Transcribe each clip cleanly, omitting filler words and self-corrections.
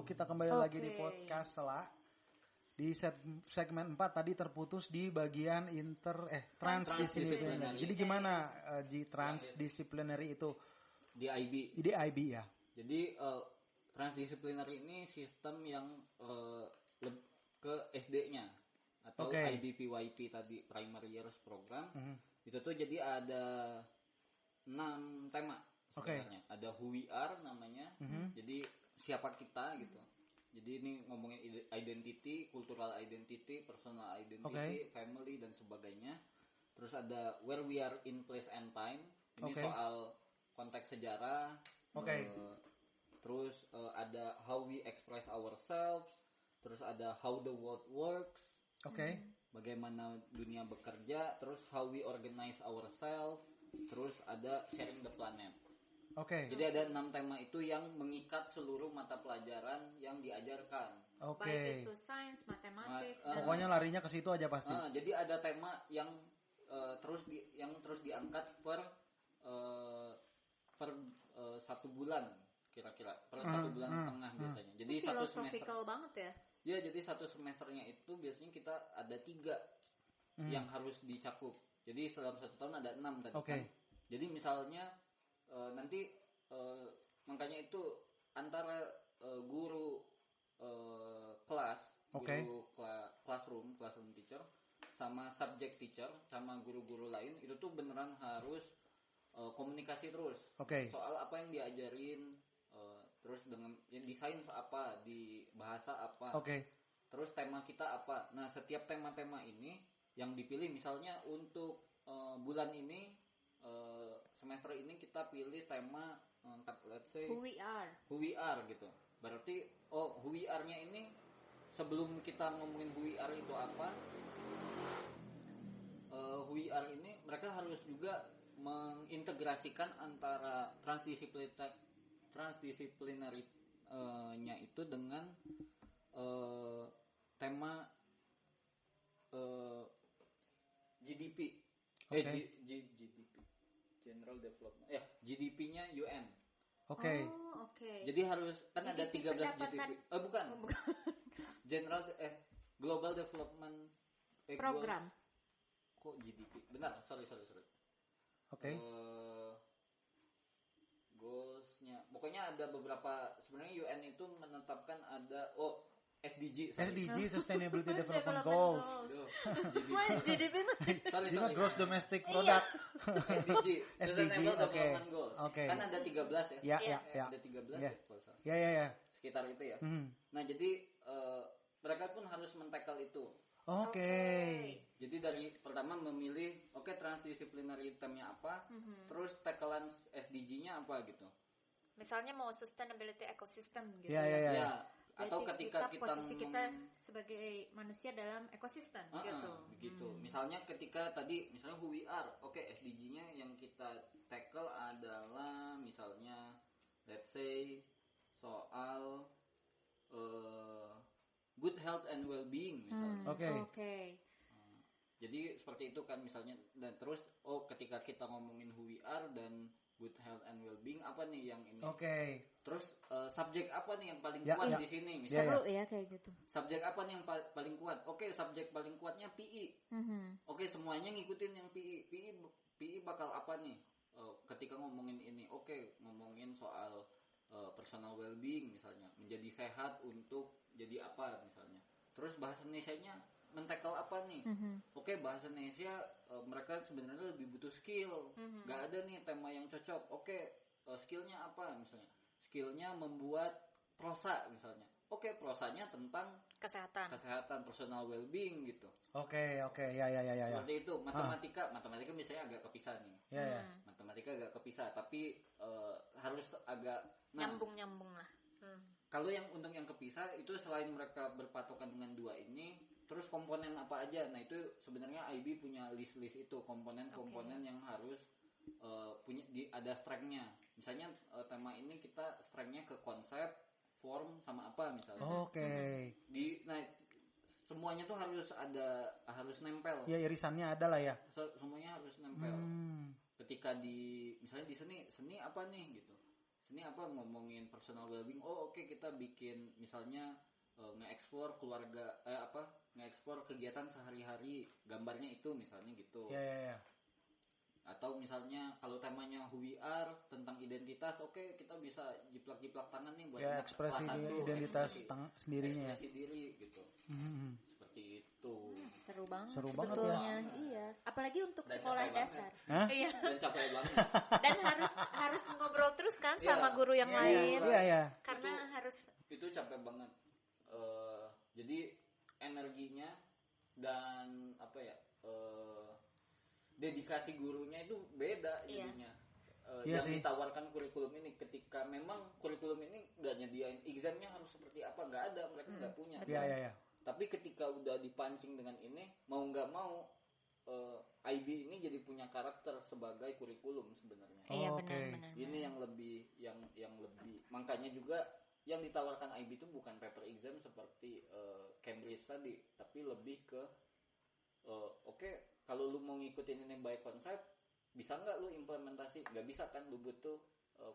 kita kembali lagi di podcast setelah di segmen 4 tadi terputus di bagian transdisciplinary. Jadi gimana transdisciplinary itu di IB? Di IB ya. Jadi transdisciplinary ini sistem yang ke SD-nya atau IBPYP tadi, Primary Years Program. Itu tuh jadi ada 6 tema sebenarnya. Ada who we are namanya. Jadi siapa kita gitu. Jadi ini ngomongin identity, cultural identity, personal identity, family dan sebagainya. Terus ada where we are in place and time. Ini soal konteks sejarah. Terus ada how we express ourselves. Terus ada how the world works. Bagaimana dunia bekerja. Terus how we organize ourselves. Terus ada sharing the planet. Jadi ada 6 tema itu yang mengikat seluruh mata pelajaran yang diajarkan. Baik itu sains, matematik. Pokoknya larinya ke situ aja pasti. Jadi ada tema yang terus diangkat per 1 bulan kira-kira, per 1 bulan setengah biasanya. Jadi itu filosofikal banget ya. Ya, jadi 1 semesternya itu biasanya kita ada 3 yang harus dicakup. Jadi dalam 1 tahun ada 6 tadi kan. Jadi misalnya nanti makanya itu antara guru kelas, guru classroom teacher sama subject teacher sama guru-guru lain itu tuh beneran harus komunikasi terus. Soal apa yang diajarin, terus dengan desain apa, di bahasa apa. Terus tema kita apa. Nah, setiap tema-tema ini yang dipilih misalnya untuk bulan ini semester ini kita pilih tema let's say who we are gitu. Berarti who we are-nya ini sebelum kita ngomongin who we are itu apa, who we are ini mereka harus juga mengintegrasikan antara transdisciplinary nya itu dengan tema GDP. GDP General Development. GDP-nya UN. Jadi harus kan ada 13 GDP. Bukan. General Global Development Program. Kok GDP? Benar, sorry. Goals-nya. Pokoknya ada beberapa, sebenarnya UN itu menetapkan ada SDG, Sustainability Development Goals. GDP Sorry. Gross Domestic Product. SDG, Sustainable Development Goals. Kan ada 13 ya? Ya. Ada 13 ya. Sekitar itu ya. Nah, jadi mereka pun harus men-tackle itu. Jadi dari pertama memilih transdisciplinary itemnya apa, terus tacklean SDG-nya apa gitu. Misalnya mau sustainability ecosystem gitu. Ya. Atau ketika posisi kita sebagai manusia dalam ekosistem gitu. Begitu. Misalnya ketika tadi misalnya who we are, SDG-nya yang kita tackle adalah misalnya let's say soal good health and well-being misalnya. Jadi seperti itu kan misalnya, dan terus ketika kita ngomongin who we are dan good health and well-being apa nih yang ini? Terus subjek apa nih yang paling kuat di sini? Misalnya kayak gitu. Subjek apa nih yang paling kuat? Subjek paling kuatnya PI. Semuanya ngikutin yang PI. PI bakal apa nih? Ketika ngomongin ini, ngomongin soal personal well-being misalnya, menjadi sehat untuk jadi apa misalnya. Terus bahasa Indonesianya men-tackle apa nih? Bahasa Indonesia mereka sebenarnya lebih butuh skill. Gak ada nih tema yang cocok. Skillnya apa misalnya? Skillnya membuat prosa misalnya. Prosanya tentang kesehatan, personal well-being gitu. Ya. Seperti itu. Matematika misalnya agak kepisah nih. Matematika agak kepisah, tapi harus agak nyambung lah. Kalau yang untuk yang kepisah itu selain mereka berpatokan dengan 2 ini, terus komponen apa aja. Nah, itu sebenarnya IB punya list-list itu, komponen-komponen yang harus punya ada strength-nya. Misalnya tema ini kita strength-nya ke konsep, form sama apa misalnya. Semuanya tuh harus nempel. Ya, irisannya ada lah ya. Semuanya harus nempel. Ketika misalnya di seni apa nih gitu. seni apa ngomongin personal well-being, oke, kita bikin misalnya nge-explore keluarga nge-explore kegiatan sehari-hari, gambarnya itu misalnya gitu. Atau misalnya kalau temanya who we are, tentang identitas, oke, kita bisa jiplak-jiplak tangan nih buat ekspresi identitas sendirinya, ekspresi diri gitu. Seperti itu. Seru banget sebetulnya. Iya, apalagi untuk dan sekolah dasar. Iya. Dan capek banget. Dan harus ngobrol terus kan sama guru yang lain. Iya. Karena itu capek banget. Jadi energinya dan dedikasi gurunya itu beda jadinya. Yang ditawarkan kurikulum ini, ketika memang kurikulum ini nggak nyediain examnya harus seperti apa, nggak ada, mereka nggak punya. Tapi ketika udah dipancing dengan ini, mau nggak mau IB ini jadi punya karakter sebagai kurikulum sebenarnya. Benar. Ini yang lebih makanya juga yang ditawarkan IB itu bukan paper exam seperti Cambridge tadi, tapi lebih ke kalau lu mau ngikutin ini by konsep, bisa nggak lu implementasi? Nggak bisa kan, lu butuh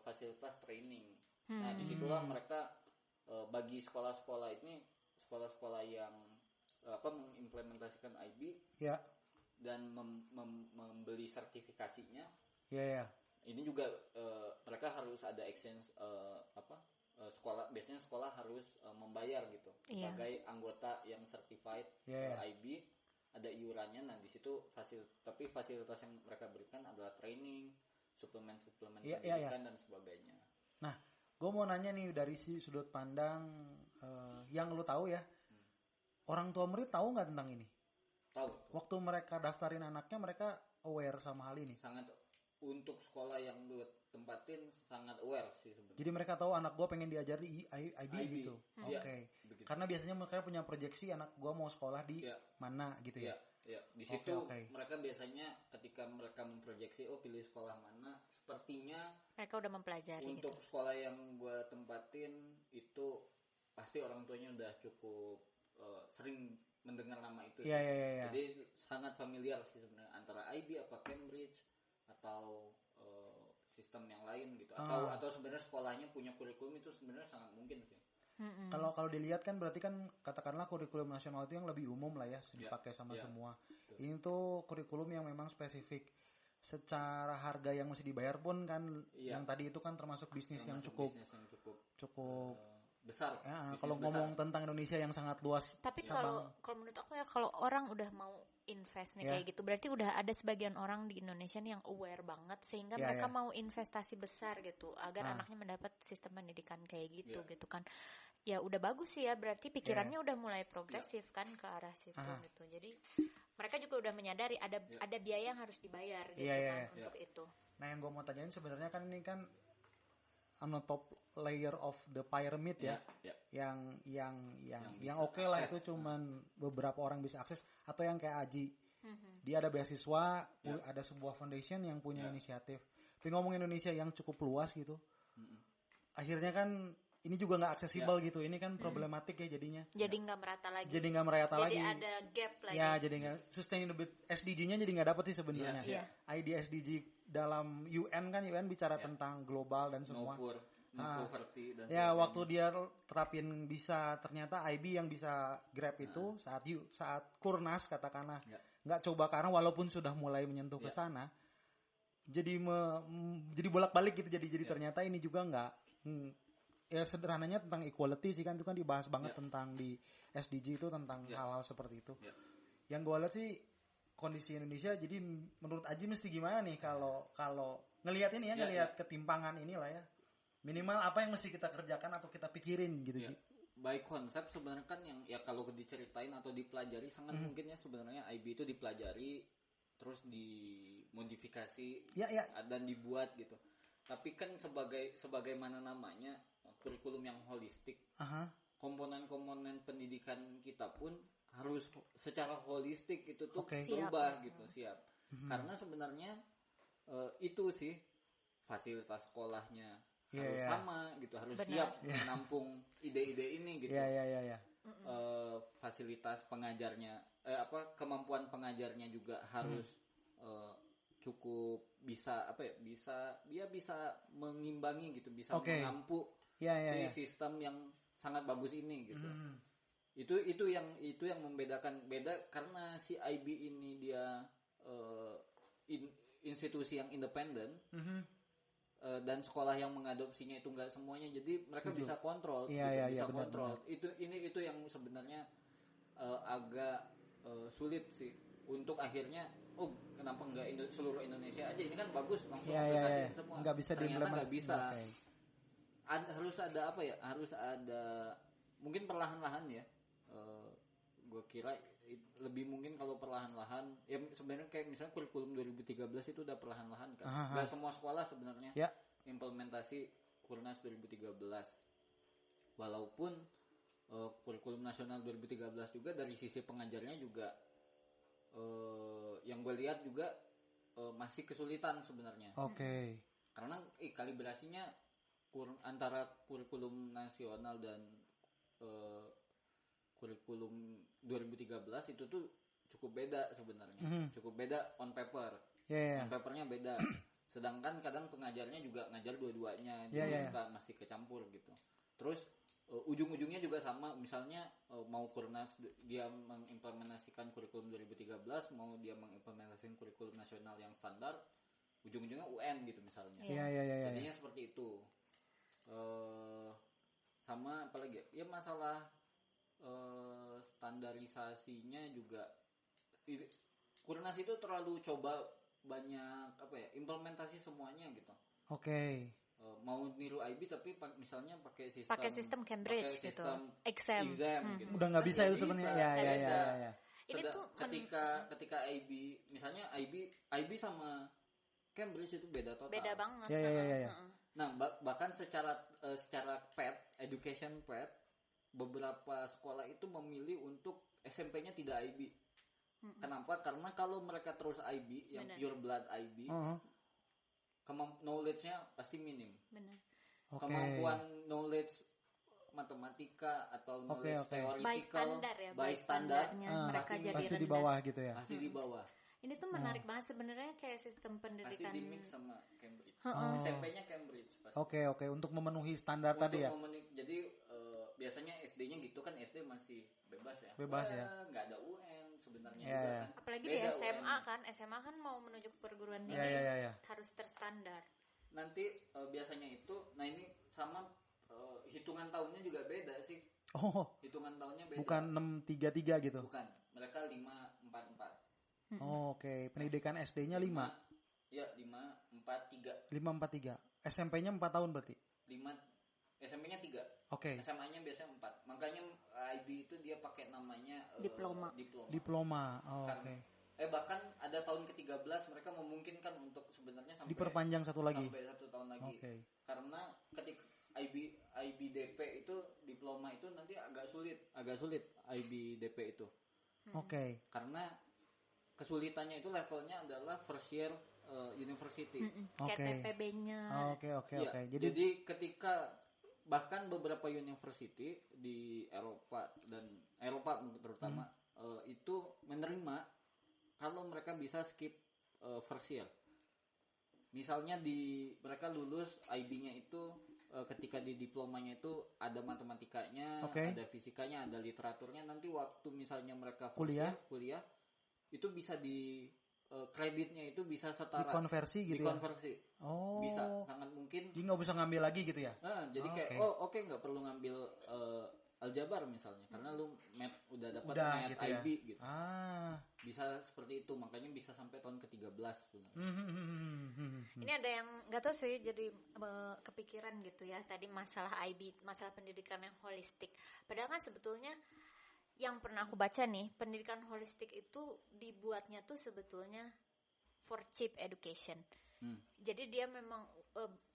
fasilitas training. Nah disitulah mereka bagi sekolah-sekolah ini, sekolah-sekolah yang mengimplementasikan IB dan membeli sertifikasinya. Ini juga mereka harus ada exchange sekolah, biasanya sekolah harus membayar gitu sebagai anggota yang certified IB. Ada iurannya. Nah di situ tapi fasilitas yang mereka berikan adalah training, suplemen pendidikan dan sebagainya. Nah, gue mau nanya nih dari sudut pandang yang lu tahu ya, orang tua murid tahu nggak tentang ini? Tahu. Waktu mereka daftarin anaknya, mereka aware sama hal ini? Sangat, untuk sekolah yang gue tempatin sangat aware sih sebenarnya. Jadi mereka tahu anak gue pengen diajari IB gitu. Oke. Karena biasanya mereka punya proyeksi anak gue mau sekolah di mana gitu ya. Di situ mereka biasanya ketika mereka memproyeksi pilih sekolah mana, sepertinya mereka udah mempelajari. Untuk sekolah yang gue tempatin itu pasti orang tuanya udah cukup sering mendengar nama itu. Jadi sangat familiar sih sebenarnya antara IB apa Cambridge atau sistem yang lain gitu, atau sebenarnya sekolahnya punya kurikulum, itu sebenarnya sangat mungkin sih. Kalau dilihat kan berarti kan katakanlah kurikulum nasional itu yang lebih umum lah ya, dipakai sama semua. Ini tuh kurikulum yang memang spesifik. Secara harga yang mesti dibayar pun kan yang tadi itu kan termasuk bisnis yang cukup besar. Kalau ngomong tentang Indonesia yang sangat luas. Tapi kalau menurut aku ya, kalau orang udah mau invest nih kayak gitu, berarti udah ada sebagian orang di Indonesia nih yang aware banget sehingga mereka mau investasi besar gitu agar anaknya mendapat sistem pendidikan kayak gitu gitu kan. Ya udah bagus sih ya, berarti pikirannya udah mulai progresif kan ke arah situ gitu. Jadi mereka juga udah menyadari ada biaya yang harus dibayar gitu untuk itu. Nah, yang gue mau tanyain sebenarnya kan ini kan top layer of the pyramid yang oke lah itu cuman beberapa orang bisa akses, atau yang kayak Aji, dia ada beasiswa, ada sebuah foundation yang punya inisiatif. Tapi ngomong Indonesia yang cukup luas gitu, akhirnya kan ini juga nggak aksesibel gitu. Ini kan problematik ya jadinya. Jadi nggak merata lagi. Jadi ada gap lagi. Ya, jadi nggak sustainable. SDG-nya jadi nggak dapet sih sebenarnya. ID SDG dalam UN kan, UN bicara tentang global dan semua. No poverty dan waktu dia terapin bisa, ternyata IB yang bisa grab itu saat Kurnas katakanlah nggak coba, karena walaupun sudah mulai menyentuh ke sana, jadi bolak-balik gitu. Jadi ternyata ini juga nggak. Ya sederhananya tentang equality sih kan, itu kan dibahas banget tentang di SDG itu tentang hal-hal seperti itu. Yang gue lihat sih kondisi Indonesia, jadi menurut Aji mesti gimana nih kalau ngelihat ini ngelihat ketimpangan inilah ya. Minimal apa yang mesti kita kerjakan atau kita pikirin gitu. Baik konsep sebenarnya kan yang kalau diceritain atau dipelajari sangat mungkin ya sebenarnya IB itu dipelajari terus dimodifikasi dan dibuat gitu. Tapi kan sebagaimana namanya kurikulum yang holistik, komponen-komponen pendidikan kita pun harus secara holistik itu tuh berubah gitu, siap. Karena sebenarnya itu sih fasilitas sekolahnya harus sama gitu, harus siap menampung ide-ide ini gitu. Fasilitas pengajarnya, kemampuan pengajarnya juga harus cukup bisa bisa mengimbangi gitu, bisa mengampu sistem yang sangat bagus ini gitu. Itu yang membedakan karena si IB ini dia institusi yang independen. Dan sekolah yang mengadopsinya itu enggak semuanya, jadi mereka bisa kontrol, bisa kontrol. Benar. Itu yang sebenarnya agak sulit sih untuk akhirnya kenapa enggak seluruh Indonesia aja, ini kan bagus langsung aplikasiin semua. Enggak bisa diimplementasikan. Bisa. Harus ada harus ada mungkin perlahan-lahan ya. Gue kira lebih mungkin kalau perlahan-lahan ya, sebenarnya kayak misalnya kurikulum 2013 itu udah perlahan-lahan kan. Gak semua sekolah sebenarnya implementasi Kurnas 2013. Walaupun kurikulum nasional 2013 juga dari sisi pengajarnya juga yang gue lihat juga masih kesulitan sebenarnya. Karena kalibrasinya antara kurikulum nasional dan kurikulum 2013 itu tuh cukup beda sebenarnya. Cukup beda on paper. On papernya beda. Sedangkan kadang pengajarnya juga ngajar dua-duanya, masih kecampur gitu. Terus ujung-ujungnya juga sama, misalnya mau Kurnas dia mengimplementasikan kurikulum 2013, mau dia mengimplementasikan kurikulum nasional yang standar, ujung-ujungnya UN gitu misalnya. Jadinya seperti itu. Sama apalagi ya masalah standarisasinya juga, Kurnas itu terlalu coba banyak implementasi semuanya gitu. Mau niru IB tapi misalnya pakai sistem Cambridge gitu, exam gitu. Udah nggak bisa itu sebenarnya. Ini tuh ketika IB misalnya IB sama Cambridge itu beda total. Beda banget. Nah, bahkan secara PET, education PET, beberapa sekolah itu memilih untuk SMP-nya tidak IB. Kenapa? Karena kalau mereka terus IB, yang pure blood IB, knowledge-nya pasti minim. Kemampuan knowledge matematika atau knowledge theoretical by standarnya mereka jadi pasti di bawah gitu ya. Pasti di bawah. Ini tuh menarik banget sebenarnya, kayak sistem pendidikan. Pasti di-mix sama Cambridge. SMP-nya Cambridge pasti. Oke, untuk memenuhi standar tadi ya. Jadi biasanya SD-nya gitu kan, SD masih bebas ya. Nggak ada UN sebenarnya. Kan. Apalagi di SMA UN. SMA kan mau menuju ke perguruan tinggi harus terstandar. Nanti biasanya itu, nah ini sama hitungan tahunnya juga beda sih. Hitungan tahunnya beda. Bukan 633 gitu. Bukan, mereka 544. Pendidikan SD-nya 5. Iya, 543. 543. SMP-nya 4 tahun berarti. SMP-nya 3. SMA-nya biasanya 4. Makanya IB itu dia pakai namanya diploma. Bahkan ada tahun ke-13 mereka memungkinkan untuk sebenarnya sampai diperpanjang sampai 1 tahun lagi. Karena ketika IBDP itu diploma itu nanti agak sulit IBDP itu. Karena kesulitannya itu levelnya adalah first year university. KTPB-nya. Jadi ketika bahkan beberapa university di Eropa terutama itu menerima kalau mereka bisa skip first year. Misalnya mereka lulus IB-nya itu ketika di diplomanya itu ada matematikanya, ada fisikanya, ada literaturnya. Nanti waktu misalnya mereka kuliah itu bisa kreditnya itu bisa setara, dikonversi gitu. Bisa, sangat mungkin. Jadi nggak bisa ngambil lagi gitu ya? Jadi kayak nggak perlu ngambil aljabar misalnya, karena lu udah dapat math gitu IB ya? gitu. Bisa seperti itu, makanya bisa sampai tahun ke-13 sebenarnya. Ini ada yang nggak tahu sih, jadi kepikiran gitu ya tadi masalah IB, masalah pendidikan yang holistik. Padahal kan sebetulnya yang pernah aku baca nih, pendidikan holistik itu dibuatnya tuh sebetulnya for cheap education. Jadi dia memang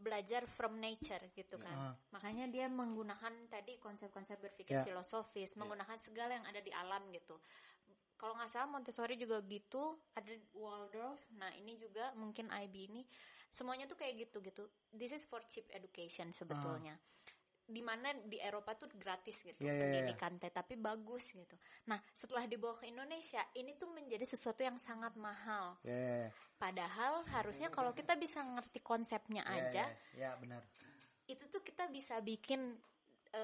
belajar from nature gitu kan. Makanya dia menggunakan tadi konsep-konsep berpikir filosofis, menggunakan segala yang ada di alam gitu. Kalau nggak salah Montessori juga gitu, ada Waldorf. Nah ini juga mungkin IB ini semuanya tuh kayak gitu. This is for cheap education sebetulnya. di mana di Eropa tuh gratis gitu pendidikan tapi bagus gitu. Nah setelah dibawa ke Indonesia ini tuh menjadi sesuatu yang sangat mahal. Padahal harusnya kalau kita bisa ngerti konsepnya aja, benar. Itu tuh kita bisa bikin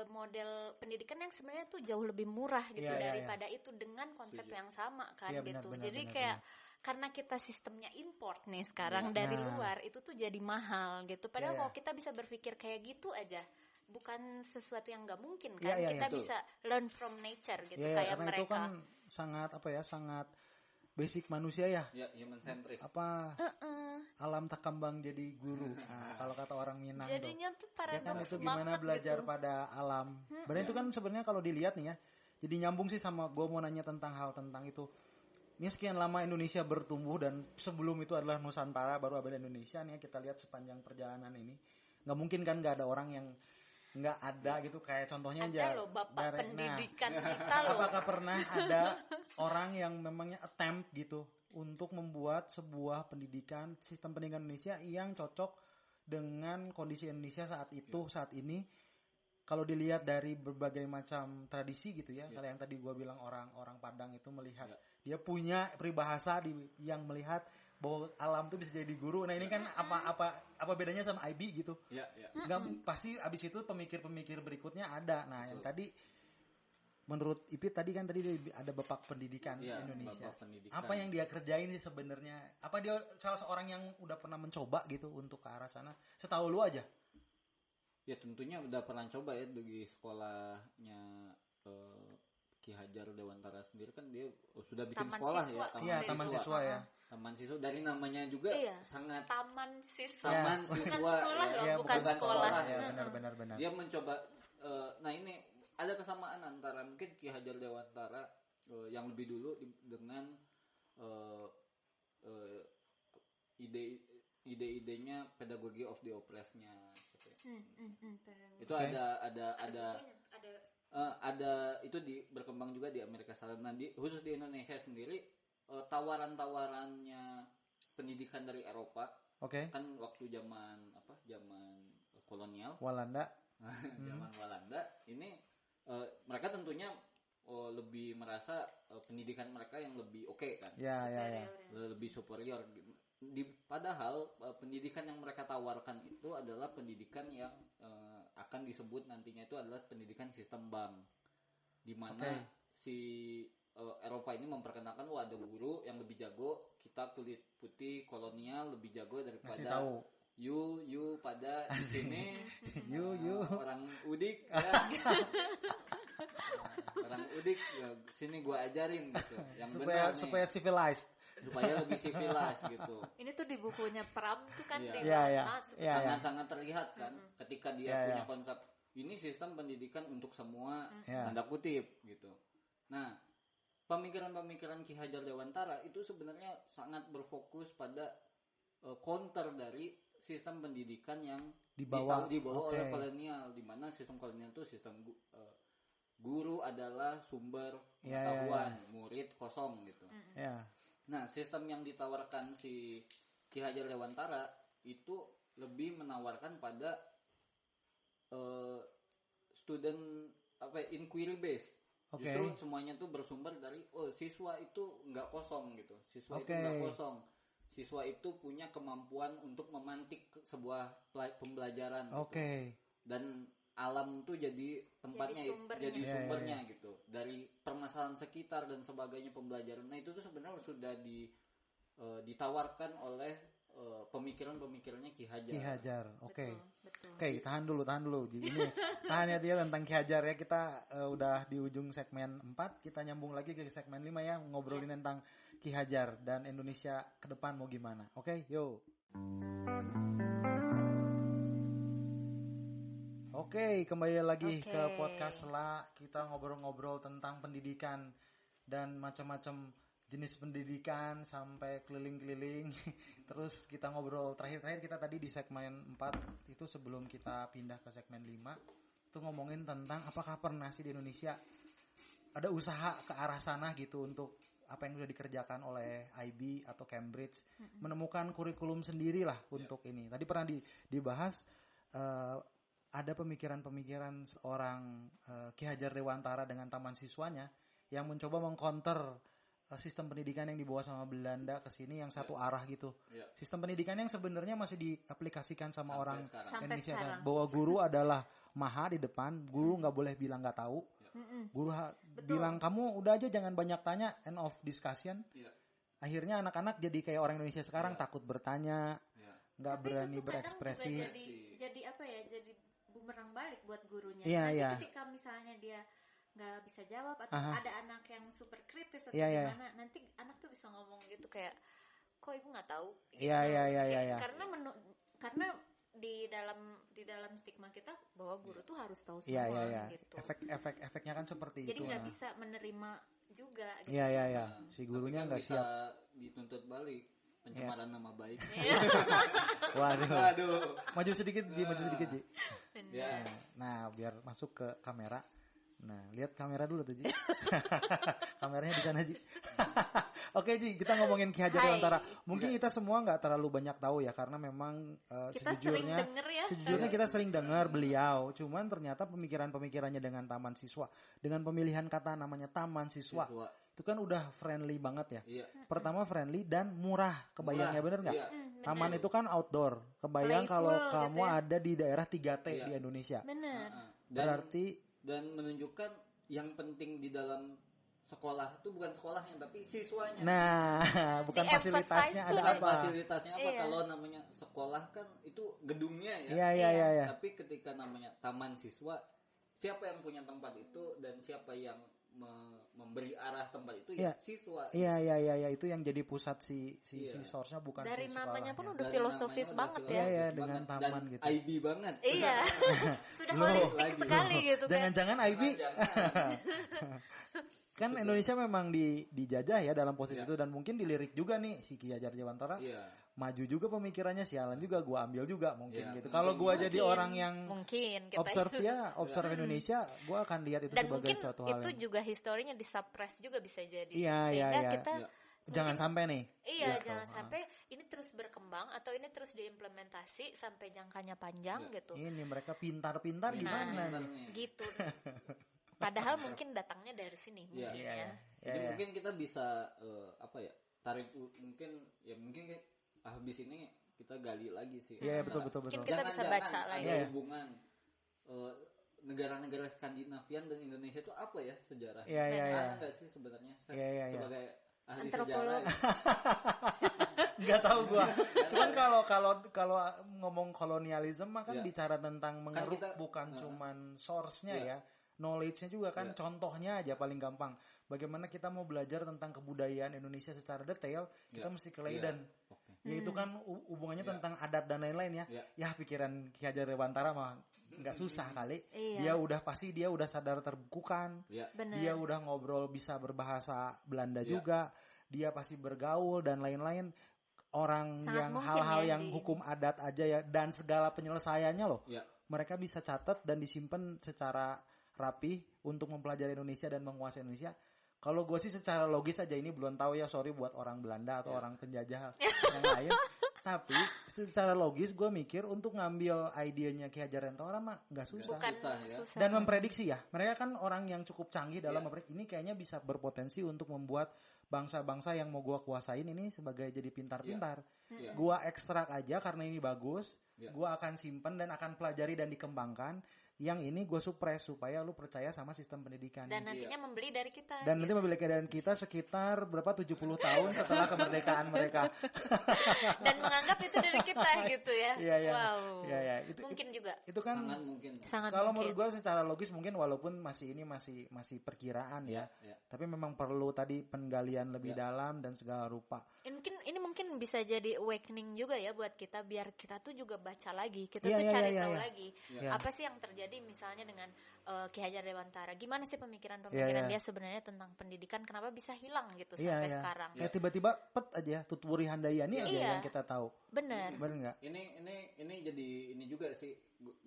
model pendidikan yang sebenarnya tuh jauh lebih murah gitu daripada itu dengan konsep yang sama kan gitu. Jadi kayak karena kita sistemnya import nih sekarang dari luar itu tuh jadi mahal gitu. Padahal kalau kita bisa berpikir kayak gitu aja, bukan sesuatu yang nggak mungkin kan. Kita bisa learn from nature gitu kayak karena mereka. Itu kan sangat sangat basic manusia ya. Human centris. Alam tak kembang jadi guru. Nah, kalau kata orang Minang jadinya tuh paradoks kan itu gimana belajar gitu pada alam. Berarti itu kan sebenarnya kalau dilihat nih ya. Jadi nyambung sih sama gue mau nanya tentang hal tentang itu. Ini sekian lama Indonesia bertumbuh dan sebelum itu adalah Nusantara, baru ada Indonesia nih ya, kita lihat sepanjang perjalanan ini. Nggak mungkin kan nggak ada orang yang nggak ada gitu, kayak contohnya ada loh Bapak pendidikan kita loh. Apakah pernah ada orang yang memangnya attempt gitu untuk membuat sebuah pendidikan, sistem pendidikan Indonesia yang cocok dengan kondisi Indonesia saat itu, saat ini? Kalau dilihat dari berbagai macam tradisi gitu ya, kalau yang tadi gue bilang orang Padang itu melihat, dia punya peribahasa yang melihat bahwa alam itu bisa jadi guru. Nah ini kan apa bedanya sama IB gitu? Nggak, pasti abis itu pemikir-pemikir berikutnya ada. Nah yang tadi menurut Ipit tadi ada Bapak Pendidikan Indonesia. Bapak Pendidikan. Apa yang dia kerjain sih sebenarnya? Apa dia salah seorang yang udah pernah mencoba gitu untuk ke arah sana? Setahu lu aja. Ya tentunya udah pernah coba ya di sekolahnya Ki Hajar Dewantara sendiri kan dia sudah bikin taman sekolah siswa. Taman siswa ya. Taman siswa dari namanya juga sangat taman siswa. Taman siswa bukan sekolah. Ya, benar. Dia mencoba nah ini ada kesamaan antara mungkin Ki Hajar Dewantara yang lebih dulu dengan ide-idenya pedagogi of the oppressed-nya gitu ya. Itu ada itu berkembang juga di Amerika Selatan. Nah, khusus di Indonesia sendiri tawaran-tawarannya pendidikan dari Eropa. Kan waktu zaman kolonial. Walanda. Zaman Walanda ini mereka tentunya lebih merasa pendidikan mereka yang lebih oke kan. Lebih superior. Padahal pendidikan yang mereka tawarkan itu adalah pendidikan yang akan disebut nantinya itu adalah pendidikan sistem bank, di mana si Eropa ini memperkenalkan ada guru yang lebih jago, kita kulit putih kolonial lebih jago daripada you pada di sini orang udik ya. Orang udik ya, sini gua ajarin gitu yang supaya civilized, supaya lebih civilized gitu. Ini tuh di bukunya Pram tuh kan sangat terlihat kan ketika dia punya konsep ini sistem pendidikan untuk semua tanda kutip gitu. Nah, pemikiran-pemikiran Ki Hajar Dewantara itu sebenarnya sangat berfokus pada counter dari sistem pendidikan yang dibawa oleh kolonial, di mana sistem kolonial itu sistem guru adalah sumber pengetahuan, murid kosong gitu. Nah, sistem yang ditawarkan si Ki Hajar Dewantara itu lebih menawarkan pada student inquiry based. Justru semuanya tuh bersumber dari siswa itu nggak kosong gitu. Siswa itu nggak kosong. Siswa itu punya kemampuan untuk memantik sebuah pembelajaran gitu. Dan alam tuh jadi tempatnya, jadi sumbernya gitu. Dari permasalahan sekitar dan sebagainya pembelajaran. Nah itu tuh sebenarnya sudah ditawarkan oleh pemikiran-pemikirannya Ki Hajar. Oke, tahan dulu. Ini tahan ya dia tentang Ki Hajar ya. Kita udah di ujung segmen 4, kita nyambung lagi ke segmen 5 ya, ngobrolin tentang Ki Hajar dan Indonesia ke depan mau gimana. Oke, yuk. Oke, kembali lagi ke podcast setelah kita ngobrol-ngobrol tentang pendidikan dan macam-macam jenis pendidikan sampai keliling-keliling. Terus kita ngobrol terakhir kita tadi di segmen 4 itu sebelum kita pindah ke segmen 5 itu ngomongin tentang apakah pernah sih di Indonesia ada usaha ke arah sana gitu untuk apa yang sudah dikerjakan oleh IB atau Cambridge menemukan kurikulum sendiri lah untuk ini. Tadi pernah dibahas ada pemikiran-pemikiran seorang Ki Hajar Dewantara dengan taman siswanya yang mencoba mengcounter sistem pendidikan yang dibawa sama Belanda ke sini yang satu arah gitu. Sistem pendidikan yang sebenarnya masih diaplikasikan sama orang Indonesia kan. Bahwa guru adalah maha di depan, guru nggak boleh bilang nggak tahu. Guru bilang kamu udah aja jangan banyak tanya, end of discussion. Akhirnya anak-anak jadi kayak orang Indonesia sekarang takut bertanya, nggak berani berekspresi. Jadi apa ya? Jadi bumerang balik buat gurunya. Nanti ketika misalnya dia nggak bisa jawab atau ada anak yang super kritis atau gimana, nanti anak tuh bisa ngomong gitu kayak, kok ibu nggak tahu? Gitu. Karena di dalam stigma kita bahwa guru tuh harus tahu semua gitu. Efeknya kan seperti jadi itu. Jadi nggak bisa menerima juga. Gitu. Iya. Si gurunya nggak siap. Dituntut balik pencemaran nama baik. Waduh. Maju sedikit Ji. Nah, biar masuk ke kamera. Nah, lihat kamera dulu tuh Ji. Kameranya di sana Ji. Oke Ji, kita ngomongin Ki Hajar Dewantara. Mungkin kita semua nggak terlalu banyak tahu ya, karena memang sejujurnya kita sering dengar beliau. Cuman ternyata pemikirannya dengan taman siswa, dengan pemilihan kata namanya taman siswa. Itu kan udah friendly banget ya. Pertama friendly dan murah. Kebayangnya bener nggak? Taman itu kan outdoor. Kebayang kalau kamu ada di daerah 3T di Indonesia. Bener. Berarti dan menunjukkan yang penting di dalam sekolah itu bukan sekolahnya tapi siswanya. Nah, bukan fasilitasnya ada apa? Fasilitasnya apa? Kalau namanya sekolah kan itu gedungnya ya. Iya. Tapi ketika namanya taman siswa, siapa yang punya tempat itu dan siapa yang memberi arah tempat itu siswa. Iya, itu yang jadi pusat si source-nya bukan dari namanya pun udah dari filosofis banget ya. Iya, dengan taman dan gitu. IB banget. Iya. Sudah holistik sekali gitu kan. Jangan-jangan IB. Kan Indonesia memang dijajah ya dalam posisi itu, dan mungkin dilirik juga nih si Ki Hajar Dewantara. Maju juga pemikirannya, sialan juga gue ambil juga mungkin gitu. Kalau gue jadi orang yang observe Indonesia, gue akan lihat itu dan sebagai suatu hal. Dan mungkin itu juga historinya disuppress juga bisa jadi. Iya. Kita jangan sampai nih. Iya, jangan sampai ini terus berkembang atau ini terus diimplementasi sampai jangkanya panjang gitu. Ini mereka pintar-pintar gimana nih? Gitu. Padahal mungkin datangnya dari sini mungkin ya. Jadi mungkin kita bisa tarik mungkin habis ini kita gali lagi sih. Iya, betul. Mungkin kita bisa baca lagi. Ada hubungan negara-negara Skandinavian dan Indonesia itu apa ya sejarah? Iya. Ada nggak sih sebenarnya? Sebagai ahli sejarah. Nggak tahu gua. Cuman kalau ngomong kolonialisme kan bicara tentang mengeruk bukan cuman source-nya ya. Knowledge-nya juga kan, contohnya aja paling gampang. Bagaimana kita mau belajar tentang kebudayaan Indonesia secara detail, kita mesti ke Leiden. Yaitu kan hubungannya tentang adat dan lain-lain ya. Ya pikiran Ki Hajar Dewantara mah nggak susah kali. Dia udah sadar terbukukan. Dia udah ngobrol bisa berbahasa Belanda juga. Dia pasti bergaul dan lain-lain. Orang yang hal-hal yang hukum adat aja ya, dan segala penyelesaiannya loh. Mereka bisa catat dan disimpan secara rapi untuk mempelajari Indonesia dan menguasai Indonesia. Kalau gue sih secara logis aja, ini belum tahu ya, sorry buat orang Belanda atau orang penjajah yang lain. Tapi secara logis gue mikir untuk ngambil idenya Ki Hajar Dewantara mah nggak susah. Susah. Dan memprediksi ya, mereka kan orang yang cukup canggih dalam memprediksi. Ini kayaknya bisa berpotensi untuk membuat bangsa-bangsa yang mau gue kuasain ini sebagai jadi pintar-pintar. Gue ekstrak aja karena ini bagus. Gue akan simpen dan akan pelajari dan dikembangkan. Yang ini gue supres supaya lu percaya sama sistem pendidikan. Dan nantinya membeli dari kita. Dan nanti membeli dari kita sekitar berapa 70 tahun setelah kemerdekaan mereka. Dan menganggap itu dari kita gitu ya. Iya. Wow. Iya. Mungkin juga. Itu kan sangat kalau menurut gue secara logis mungkin walaupun masih perkiraan ya. Tapi memang perlu tadi penggalian lebih dalam dan segala rupa. Ini mungkin bisa jadi awakening juga ya buat kita, biar kita tuh juga baca lagi. Kita tuh cari tahu lagi. Apa sih yang terjadi misalnya dengan Ki Hajar Dewantara, gimana sih pemikiran dia sebenarnya tentang pendidikan, kenapa bisa hilang gitu sampai sekarang. Kayak tiba-tiba pet aja Tutwuri Handayani aja yang kita tahu. Benar nggak? Ini jadi ini juga sih,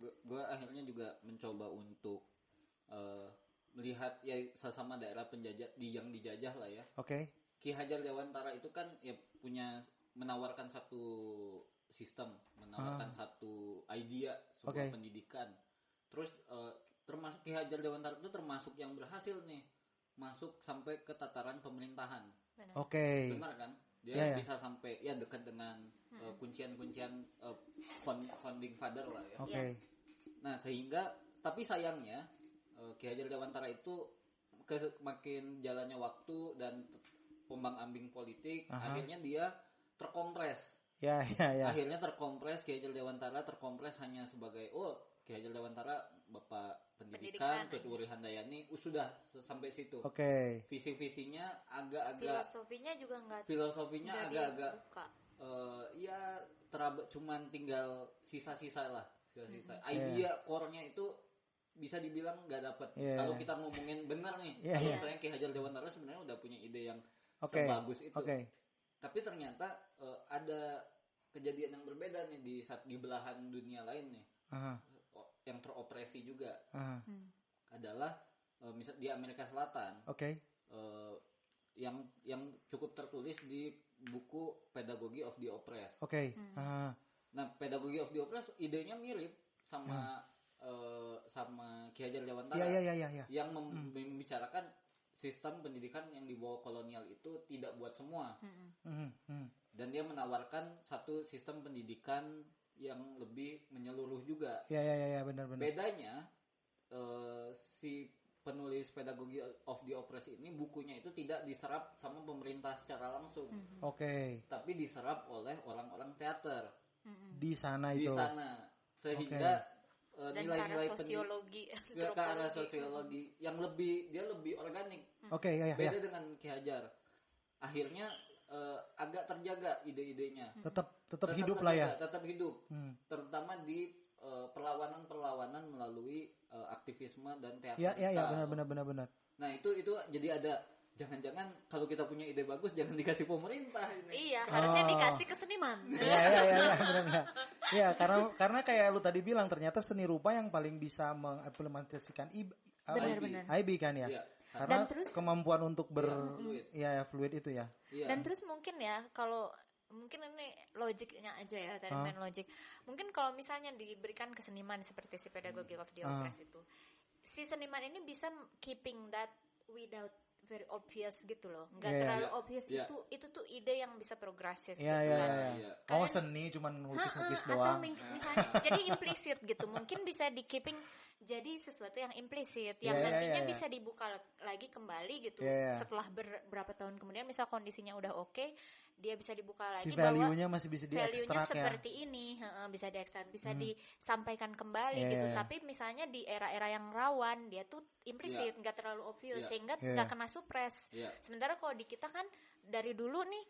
gue akhirnya juga mencoba untuk melihat ya sesama daerah penjajah yang dijajah lah ya. Ki Hajar Dewantara itu kan ya menawarkan satu sistem, menawarkan satu idea sebuah pendidikan. Terus termasuk Ki Hajar Dewantara itu termasuk yang berhasil nih masuk sampai ke tataran pemerintahan. Oke. Benar kan? Dia bisa sampai ya dekat dengan kuncian-kuncian founding father lah ya. Oke. Nah, sehingga tapi sayangnya Ki Hajar Dewantara itu makin jalannya waktu dan ombang-ambing politik, akhirnya dia terkompres. Ya. Akhirnya terkompres, Ki Hajar Dewantara terkompres hanya sebagai Ki Hajar Dewantara Bapak Pendidikan Tuturi Handayani sudah sampai situ. Oke. Visi-visinya agak-agak filosofinya agak-agak ya cuman tinggal sisa-sisa lah, sisa-sisa. Idea core-nya itu bisa dibilang nggak dapat. Kalau kita ngomongin benar nih, kalau misalnya Ki Hajar Dewantara sebenarnya udah punya ide yang sebagus itu. Tapi ternyata ada kejadian yang berbeda nih di belahan dunia lain nih. Yang teropresi juga adalah misal di Amerika Selatan. Yang cukup tertulis di buku Pedagogy of the Oppressed. Nah, Pedagogy of the Oppressed idenya mirip sama Ki Hajar Dewantara yang membicarakan sistem pendidikan yang di bawah kolonial itu tidak buat semua. Dan dia menawarkan satu sistem pendidikan yang lebih menyeluruh juga. Benar. Bedanya si penulis Pedagogy of the Oppressed ini bukunya itu tidak diserap sama pemerintah secara langsung. Tapi diserap oleh orang-orang teater. Di sana. Sehingga nilai-nilai sosiologi ke arah sosiologi yang lebih organik. Beda dengan Ki Hajar. Akhirnya agak terjaga ide-idenya. Tetap hidup lah ya. Tetap hidup. Terutama di perlawanan melalui aktivisme dan teater. Benar. Nah, itu jadi ada jangan-jangan kalau kita punya ide bagus jangan dikasih pemerintah ini. Iya, harusnya dikasih ke seniman. Benar. Iya, karena kayak lu tadi bilang ternyata seni rupa yang paling bisa mengimplementasikan IB kan ya. Iya. Karena terus, kemampuan untuk fluid itu ya. Iya. Dan terus mungkin ya kalau mungkin ini logiknya aja ya tadi main logik. Mungkin kalau misalnya diberikan ke seniman seperti si Pedagogy of the Oppressed itu, si seniman ini bisa keeping that without very obvious gitu loh, nggak terlalu obvious. Itu tuh ide yang bisa progresif. Seni cuman lukis-lukis Atau doang. misalnya jadi implisit gitu, mungkin bisa di keeping jadi sesuatu yang implisit yang nantinya bisa dibuka lagi kembali gitu setelah berapa tahun kemudian, misal kondisinya udah oke, dia bisa dibuka lagi bahwa value-nya masih bisa diekstrak seperti ini, bisa diekstrak, bisa disampaikan kembali gitu. Tapi misalnya di era-era yang rawan dia tuh implisit, nggak terlalu obvious, sehingga nggak kena supres. Sementara kalau di kita kan dari dulu nih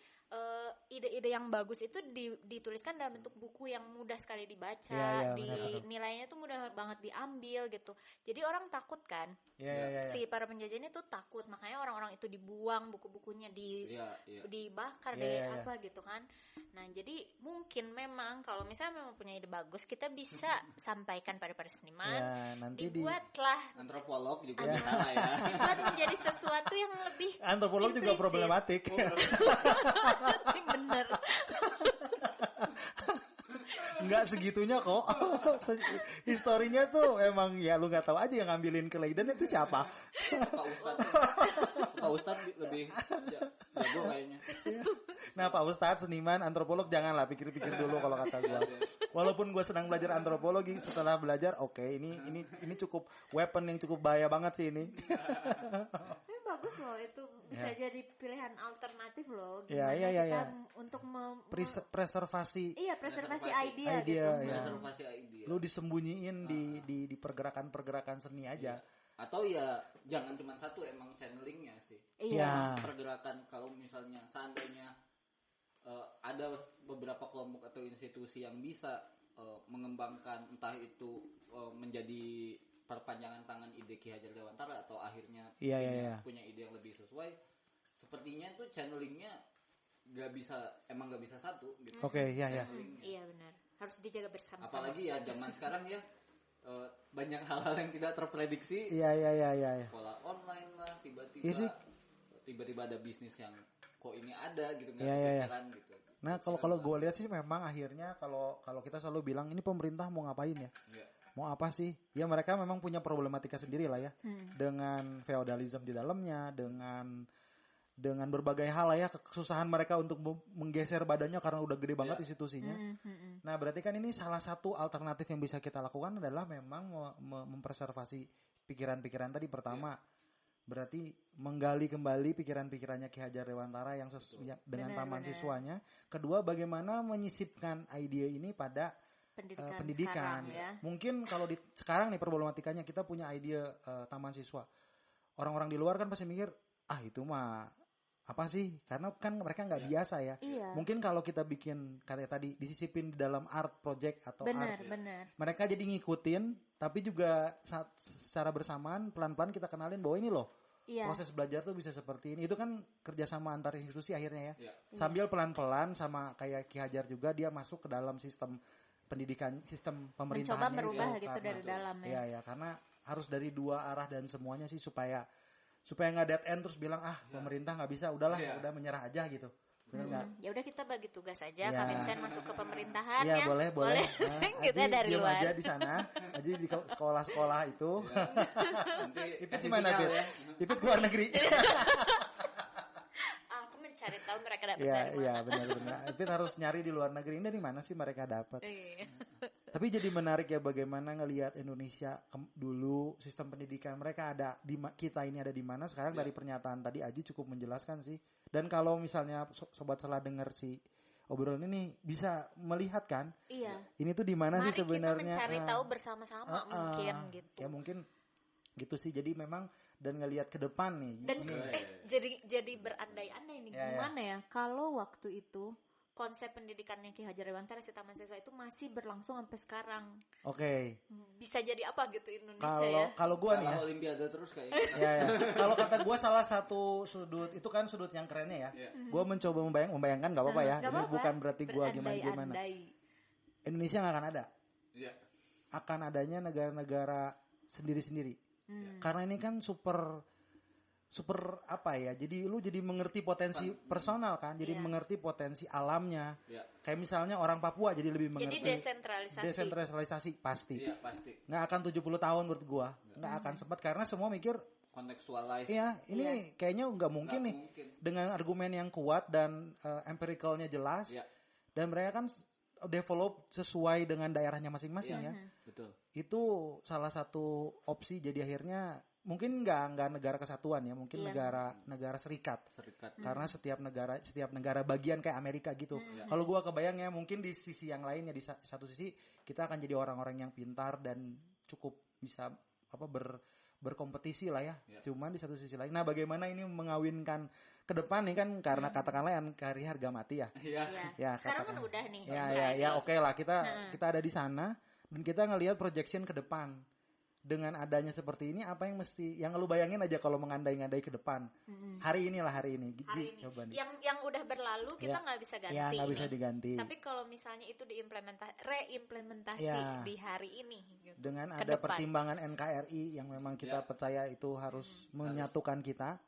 ide-ide yang bagus itu dituliskan dalam bentuk buku yang mudah sekali dibaca, nilainya tuh mudah banget diambil gitu. Jadi orang takut kan, si para penjajah ini tuh takut, makanya orang-orang itu dibuang, buku-bukunya dibakar apa gitu kan. Nah jadi mungkin memang kalau misalnya memang punya ide bagus, kita bisa sampaikan pada seniman, dibuatlah antropolog juga bisa ya. Dibuat menjadi sesuatu yang lebih antropolog juga problematik. Bener. Nggak segitunya kok. Historinya tuh emang ya lu nggak tahu aja yang ngambilin ke Leiden itu siapa. Pak Ustadz lebih jago kayaknya. Nah Pak Ustadz seniman antropolog janganlah pikir-pikir dulu kalau kata gue. Walaupun gue senang belajar antropologi, setelah belajar ini cukup weapon yang cukup bahaya banget sih ini. Tapi bagus loh, itu bisa jadi pilihan alternatif loh. Kita untuk preservasi. Iya, preservasi ide gitu. Preservasi ide. Lu disembunyiin di pergerakan-pergerakan seni aja. Atau ya jangan cuma satu, emang channelingnya sih. Iya. Pergerakan kalau misalnya seandainya ada beberapa kelompok atau institusi yang bisa mengembangkan entah itu menjadi perpanjangan tangan ide Ki Hajar Dewantara atau akhirnya punya ide yang lebih sesuai, sepertinya tuh channelingnya nggak bisa satu gitu. Iya benar, harus dijaga bersama. Apalagi ya zaman sekarang ya banyak hal-hal yang tidak terprediksi. Sekolah online lah, tiba-tiba ada bisnis yang kok ini ada gitu nggak kepikiran gitu. Nah kalau gue lihat sih memang akhirnya kalau kita selalu bilang ini pemerintah mau ngapain ya? Mau apa sih? Ya mereka memang punya problematika sendiri lah ya. Dengan feodalisme di dalamnya, dengan berbagai hal lah ya, kesusahan mereka untuk menggeser badannya karena udah gede banget institusinya. Nah, berarti kan ini salah satu alternatif yang bisa kita lakukan adalah memang mempreservasi pikiran-pikiran tadi. Pertama, berarti menggali kembali pikiran-pikirannya Ki Hajar Dewantara yang dengan taman siswanya. Kedua, bagaimana menyisipkan ide ini pada pendidikan. Ya. Mungkin kalau sekarang nih problematikanya kita punya ide taman siswa. Orang-orang di luar kan pasti mikir, itu mah apa sih? Karena kan mereka nggak biasa ya. Iya. Mungkin kalau kita bikin kayak tadi disisipin di dalam art project atau art, mereka jadi ngikutin, tapi juga secara bersamaan pelan-pelan kita kenalin bahwa ini loh. Iya. Proses belajar tuh bisa seperti ini. Itu kan kerjasama antar institusi akhirnya ya. Sambil pelan-pelan sama kayak Ki Hajar juga dia masuk ke dalam sistem pendidikan, sistem pemerintahan. Mencoba merubah gitu dari dalam ya. Iya, karena harus dari dua arah dan semuanya sih supaya nggak dead end terus bilang pemerintah nggak bisa, udahlah udah menyerah aja gitu. Ya udah kita bagi tugas aja, Kak Vincent masuk ke pemerintahan ya. Boleh. Kita dari luar. Aja di sana, aja di sekolah-sekolah itu. Ipit di mana, Pit? Ipit keluar negeri. Aku mencari tahu mereka dapat dari mana. Iya, benar. Ipit harus nyari di luar negeri. Ini dari mana sih mereka dapat? Tapi jadi menarik ya bagaimana ngelihat Indonesia dulu sistem pendidikan mereka ada kita ini ada di mana sekarang. Dari pernyataan tadi Aji cukup menjelaskan sih. Dan kalau misalnya sobat salah dengar si obrolan ini bisa melihat kan, ini tuh di mana sih sebenarnya? Mari kita mencari tahu bersama-sama mungkin gitu. Ya mungkin gitu sih. Jadi memang dan ngelihat ke depan nih. Dan jadi berandai-andai nih gimana ya kalau waktu itu konsep pendidikannya Ki Hajar Dewantara si Taman Siswa itu masih berlangsung sampai sekarang. Oke. Bisa jadi apa gitu Indonesia Kalau gua nih ya. Olimpiade terus kayaknya. Ya. Kalau kata gua salah satu sudut itu kan sudut yang kerennya ya. Gua mencoba membayangkan nggak apa-apa ya. Ini bukan berarti gua gimana. Indonesia nggak akan ada. Iya. Akan adanya negara-negara sendiri-sendiri. Karena ini kan super apa ya, jadi lu jadi mengerti potensi personal kan, jadi mengerti potensi alamnya. Kayak misalnya orang Papua jadi lebih mengerti. Jadi desentralisasi pasti. Iya, pasti. Nggak akan 70 tahun menurut gua. Nggak akan sempat karena semua mikir kontekstualize. Iya, ini kayaknya nggak mungkin nih. Dengan argumen yang kuat dan empiricalnya jelas. Dan mereka kan develop sesuai dengan daerahnya masing-masing ya. Betul. Itu salah satu opsi, jadi akhirnya mungkin nggak negara kesatuan ya, mungkin negara serikat. Karena setiap negara bagian kayak Amerika gitu. Kalau gua kebayang ya, mungkin di sisi yang lainnya, di satu sisi kita akan jadi orang-orang yang pintar dan cukup bisa berkompetisi lah ya. Cuman di satu sisi lain, nah bagaimana ini mengawinkan ke depan nih kan, karena katakanlah NKRI harga mati ya. Ya sekarang kan udah nih. Ya oke lah, kita ada di sana dan kita ngelihat projection ke depan. Dengan adanya seperti ini, apa yang lu bayangin aja kalau mengandai-ngandai ke depan. Hari ini. Coba nih. Yang udah berlalu kita nggak bisa ganti. Ya nggak bisa diganti. Tapi kalau misalnya itu reimplementasi di hari ini. Gitu, dengan ada pertimbangan NKRI yang memang kita percaya itu harus menyatukan kita.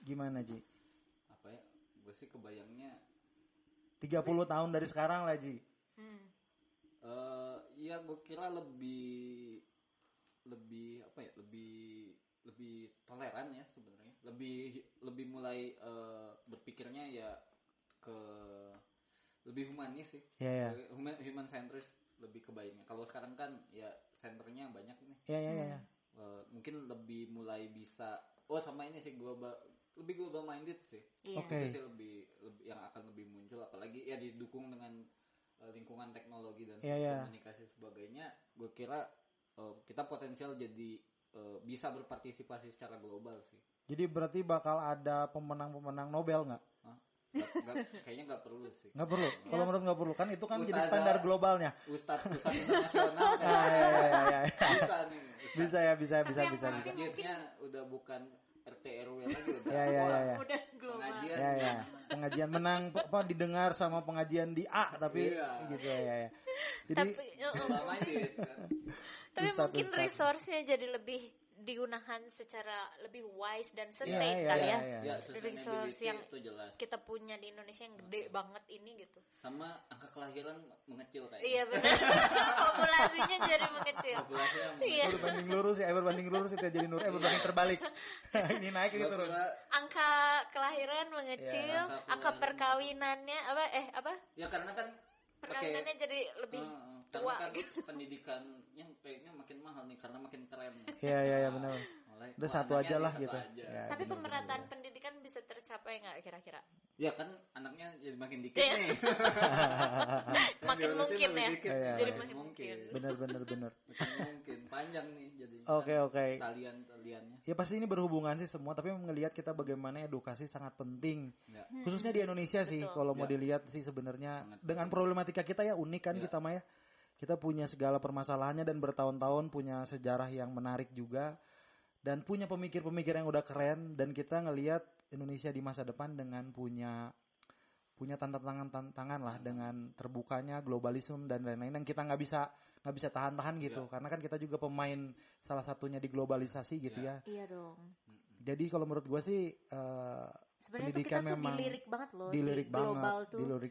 Gimana Ji? Apa ya? Gue sih kebayangnya 30 tahun dari sekarang lah Ji. Ya gue kira lebih toleran ya sebenarnya, lebih mulai berpikirnya ya ke lebih humanis sih. Human centris lebih kebayangnya. Kalau sekarang kan ya senternya banyak nih. Mungkin lebih mulai bisa sama ini sih, lebih global minded sih. Itu sih lebih yang akan lebih muncul, apalagi ya didukung dengan lingkungan teknologi dan komunikasi sebagainya. Gue kira kita potensial jadi bisa berpartisipasi secara global sih. Jadi berarti bakal ada pemenang Nobel nggak? Kayaknya nggak perlu sih. Nggak perlu. Kalau menurut nggak perlu kan itu kan jadi standar globalnya. Ustadz internasional. Bisa. Masjidnya udah bukan RT RW lagi udah. Udah global. Pengajian menang didengar sama pengajian di A tapi gitu ya. Jadi tapi mungkin resource-nya jadi lebih digunakan secara lebih wise dan sustain kali ya. Resource yang kita punya di Indonesia yang gede banget ini gitu. Sama angka kelahiran mengecil kayaknya. Iya benar. Populasinya jadi mengecil. Iya. Berbanding lurus itu jadi berbanding terbalik. Ini naik ini turun. Angka kelahiran mengecil, angka perkawinannya apa? Ya karena kan perkawinannya jadi lebih tua kan gitu. Pendidikannya kayaknya makin mahal nih karena makin tren. Iya benar. Udah satu aja lah gitu. Ya, tapi pemerataan pendidikan bisa tercapai nggak kira-kira? Ya kan anaknya jadi makin dikit nih. Makin mungkin ya. Jadi makin mungkin. Benar. Mungkin panjang nih jadi. Oke. Taliannya. Ya pasti ini berhubungan sih semua, tapi melihat kita bagaimana edukasi sangat penting. Khususnya di Indonesia sih, kalau mau dilihat sih sebenarnya dengan problematika kita ya unik kan kita mah ya. Kita punya segala permasalahannya dan bertahun-tahun punya sejarah yang menarik juga. Dan punya pemikir-pemikir yang udah keren, dan kita ngelihat Indonesia di masa depan dengan punya tantangan lah dengan terbukanya globalisme dan lain-lain yang kita nggak bisa tahan gitu karena kan kita juga pemain salah satunya di globalisasi gitu ya. Iya dong. Jadi kalau menurut gue sih pendidikan kita memang dilirik banget loh, dilirik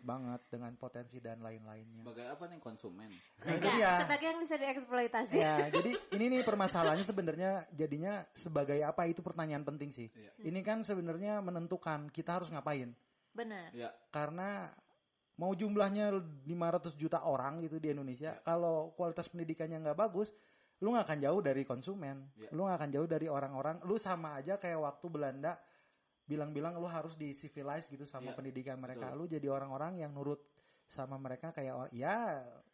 banget dengan potensi dan lain-lainnya. Sebagai apa nih konsumen? Sebagai yang bisa dieksploitasi. Ya, jadi ini nih permasalahannya sebenarnya jadinya sebagai apa itu pertanyaan penting sih. Ini kan sebenarnya menentukan kita harus ngapain. Benar. Ya. Karena mau jumlahnya 500 juta orang gitu di Indonesia, kalau kualitas pendidikannya nggak bagus, lu nggak akan jauh dari konsumen, lu nggak akan jauh dari orang-orang, lu sama aja kayak waktu Belanda bilang-bilang lu harus di civilize gitu sama pendidikan mereka, lu jadi orang-orang yang nurut sama mereka kayak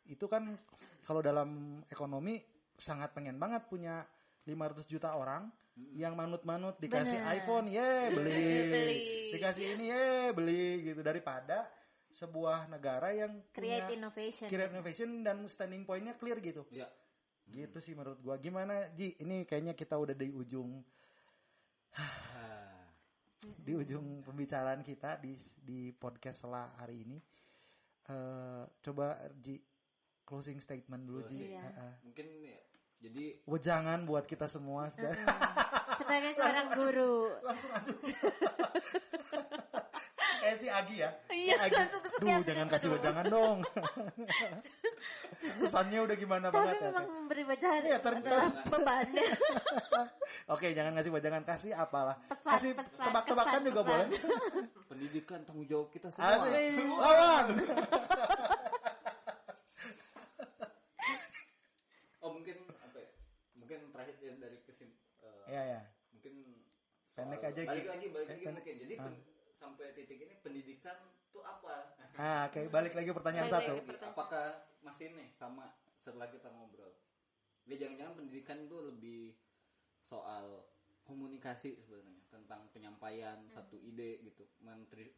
itu kan kalau dalam ekonomi sangat pengen banget punya 500 juta orang yang manut-manut dikasih iPhone, beli. Dikasih ini, beli gitu daripada sebuah negara yang create innovation dan standing point-nya clear gitu. Iya. Gitu sih menurut gua. Gimana Ji? Ini kayaknya kita udah di ujung pembicaraan kita di podcast setelah hari ini. Coba Ji closing statement dulu Ji. Mungkin jadi wejangan buat kita semua sebagai seorang guru. Langsung aduh. Si Agi ya. Iya. Duh, jangan kasih wejangan dong. Kesannya udah gimana banget. Tapi memang memberi wejangan adalah beban. Oke, jangan ngasih wejangan, kasih apalah. Kasih tebak-tebakan juga boleh. Pendidikan tanggung jawab kita semua. Lawan. Mungkin terakhir dari mungkin pendek aja balik lagi mungkin. Jadi sampai titik ini pendidikan tuh apa? Oke, balik lagi pertanyaan satu. Apakah masih nih sama setelah kita ngobrol? Ya jangan-jangan pendidikan itu lebih soal komunikasi sebenarnya, tentang penyampaian satu ide gitu,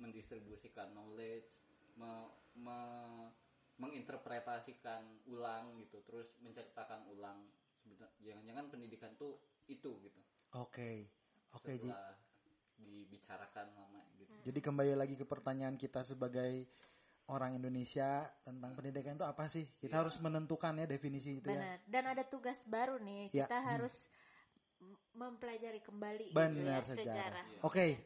mendistribusikan knowledge, menginterpretasikan ulang gitu, terus menceritakan ulang. Jangan-jangan pendidikan tuh itu gitu. Oke, Ji. Dibicarakan lama gitu. Jadi kembali lagi ke pertanyaan kita sebagai orang Indonesia tentang pendidikan itu apa sih? Kita harus menentukan ya definisi itu. Benar. Dan ada tugas baru nih. Kita harus mempelajari kembali sejarah. Oke.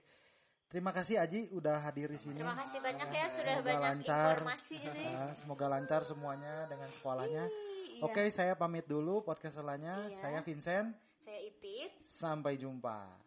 Terima kasih Aji udah hadir di sini. Terima kasih banyak ya sudah banyak informasi ini. Semoga lancar semuanya dengan sekolahnya. Oke, saya pamit dulu podcast selanjutnya. Saya Vincent. Saya Ipit. Sampai jumpa.